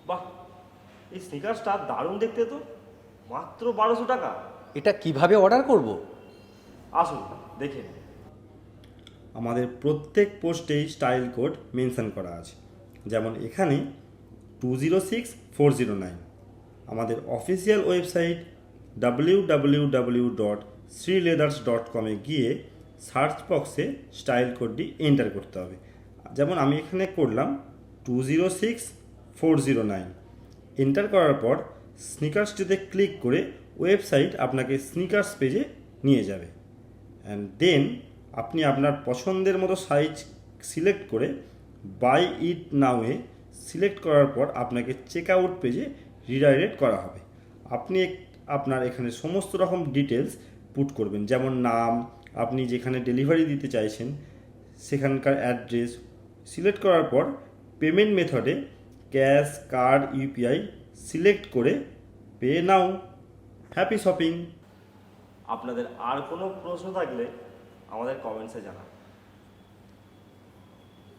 বাহ, এই স্নিকার্সটা দারুণ দেখতে তো, মাত্র 1200 টাকা। এটা কিভাবে অর্ডার করব? আসুন দেখে নিন। আমাদের প্রত্যেক পোস্টেই স্টাইল কোড মেনশন করা আছে, যেমন এখানে 206409। আমাদের অফিসিয়াল ওয়েবসাইট www.srileathers.com এ গিয়ে সার্চ বক্সে স্টাইল কোডটি এন্টার করতে হবে। যেমন আমি এখানে করলাম 206409। এন্টার করার পর স্নিকার্সটিতে ক্লিক করে ওয়েবসাইট আপনাকে স্নিকার্স পেজে নিয়ে যাবে। অ্যান্ড দেন আপনি আপনার পছন্দের মতো সাইজ সিলেক্ট করে বাই ইট নাওয়ে সিলেক্ট করার পর আপনাকে চেক আউট পেজে রিডাইরেক্ট করা হবে। আপনি আপনার এখানে সমস্ত রকম ডিটেলস পুট করবেন, যেমন নাম, আপনি যেখানে ডেলিভারি দিতে চাইছেন সেখানকার অ্যাড্রেস। সিলেক্ট করার পর পেমেন্ট মেথডে ক্যাশ, কার্ড, ইউপিআই সিলেক্ট করে পে নাও। Happy shopping. আপনাদের আর কোনো প্রশ্ন থাকলে আমাদের কমেন্টসে জানান।